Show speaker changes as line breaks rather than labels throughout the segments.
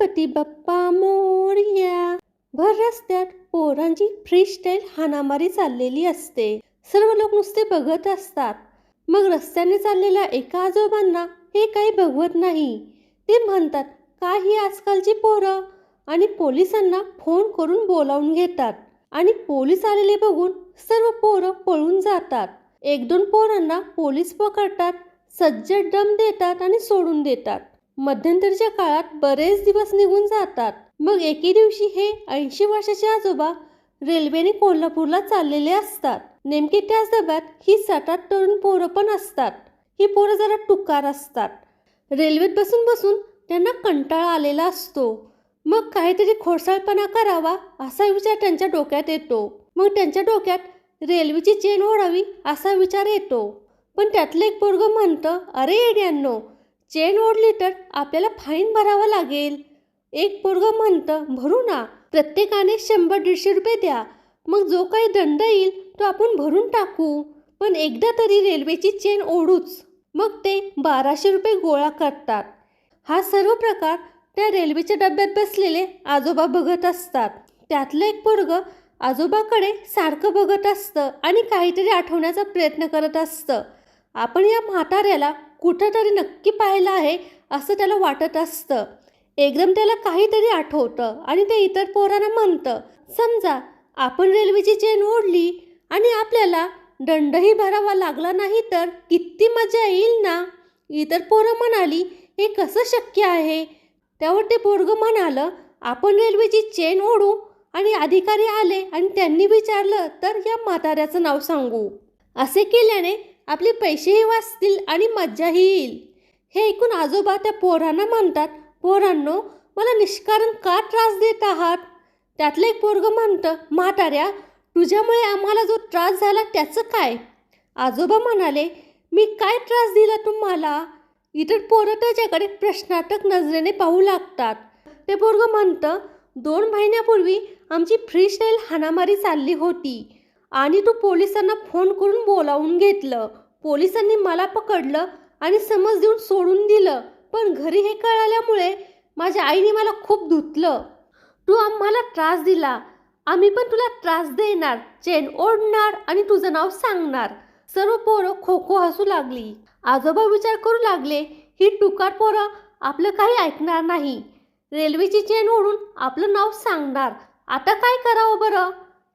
गणपती बाप्पा मोरया. भर रस्त्यात पोरांची फ्रीस्टाईल हाणामारी चाललेली असते. सर्व लोक नुसते बघत असतात. मग रस्त्याने चाललेल्या एका आजोबांना हे काही बघवत नाही. ते म्हणतात, काय ही आजकालची पोरं, आणि पोलिसांना फोन करून बोलावून घेतात. आणि पोलीस आलेले बघून सर्व पोरं पळून जातात. एक दोन पोरांना पोलीस पकडतात, सज्जड दम देतात आणि सोडून देतात. मध्यंतरीच्या काळात बरेच दिवस निघून जातात. मग एके दिवशी हे 80 वर्षाचे आजोबा रेल्वेने कोल्हापूरला चाललेले असतात. नेमके त्याच डब्यात ही 7-8 तरुण पोरं पण असतात. ही पोरं जरा टुकार असतात. रेल्वेत बसून बसून त्यांना कंटाळा आलेला असतो. मग काहीतरी खोडसाळपणा करावा असा विचार त्यांच्या डोक्यात येतो. मग त्यांच्या डोक्यात रेल्वेची चेन ओढावी असा विचार येतो. पण त्यातलं एक पोरगं म्हणतं, अरे येड्यांनो, चेन ओढली तर आपल्याला फाईन भरावा लागेल. एक पोरगं म्हणतं, भरू ना, प्रत्येकाने 100-150 रुपये द्या. मग जो काही दंड येईल तो आपण भरून टाकू, पण एकदा तरी रेल्वेची चेन ओढूच. मग ते 1200 रुपये गोळा करतात. हा सर्व प्रकार त्या रेल्वेच्या डब्यात बसलेले आजोबा बघत असतात. त्यातलं एक पोरगं आजोबाकडे सारखं बघत असतं आणि काहीतरी आठवण्याचा प्रयत्न करत असतं. आपण या म्हाताऱ्याला कुठंतरी नक्की पाहिलं आहे असं त्याला वाटत असतं. एकदम त्याला काहीतरी आठवतं आणि ते इतर पोरांना म्हणतं, समजा आपण रेल्वेची चेन ओढली आणि आपल्याला दंडही भरावा लागला नाही तर किती मजा येईल ना. इतर पोरं म्हणाली, हे कसं शक्य आहे. त्यावर ते पोरगं म्हणालं, आपण रेल्वेची चेन ओढू आणि अधिकारी आले आणि त्यांनी विचारलं तर या म्हाताऱ्याचं नाव सांगू. असे केल्याने आपले पैसेही वाचतील आणि मज्जाही येईल. हे ऐकून आजोबा त्या पोरांना म्हणतात, पोरांनो, मला निष्कारण का त्रास देत आहात. त्यातलं एक पोरगं म्हणतं, म्हाताऱ्या, तुझ्यामुळे आम्हाला जो त्रास झाला त्याचं काय. आजोबा म्हणाले, मी काय त्रास दिला तुम्हाला. इतर पोरं त्याच्याकडे प्रश्नार्थक नजरेने पाहू लागतात. ते पोरगं म्हणतं, 2 महिन्यापूर्वी आमची फ्रीस्टाईल हाणामारी चालली होती आणि तू पोलिसांना फोन करून बोलावून घेतलं. पोलिसांनी मला पकडलं आणि समज देऊन सोडून दिलं. पण घरी हे कळाल्यामुळे माझ्या आईने मला खूप धुतलं. तू आम्हाला त्रास दिला, आम्ही पण तुला त्रास देणार, चेन ओढणार आणि तुझं नाव सांगणार. सर्व पोरं खो खो हसू लागली. आजोबा विचार करू लागले, ही टुकार पोरं आपलं काही ऐकणार नाही. रेल्वेची चेन ओढून आपलं नाव सांगणार. आता काय करावं बरं.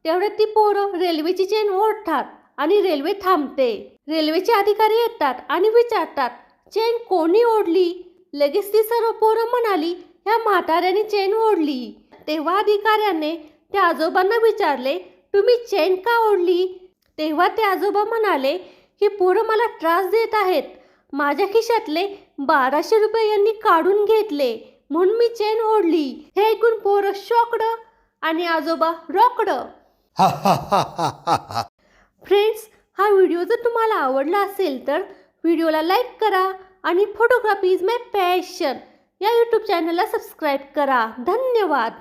तेवढ्यात ती पोरं रेल्वेची चेन ओढतात आणि रेल्वे थांबते. रेल्वेचे अधिकारी येतात आणि विचारतात, चेन कोणी ओढली. लगेच ती सर्व पोरं म्हणाली, ह्या म्हाताऱ्याने चेन ओढली. तेव्हा अधिकाऱ्याने त्या आजोबांना विचारले, तुम्ही चेन का ओढली. तेव्हा ते आजोबा म्हणाले, ही पोरं मला त्रास देत आहेत. माझ्या खिशातले 1200 रुपये यांनी काढून घेतले म्हणून मी चेन ओढली. हे ऐकून पोरं शॉक्ड आणि आजोबा रॉक्ड. फ्रेंड्स, हा व्हिडिओ जर तुम्हाला आवडला असेल तर व्हिडिओला लाईक करा आणि फोटोग्राफी इज माय पॅशन या यूट्यूब चॅनलला सबस्क्राईब करा. धन्यवाद.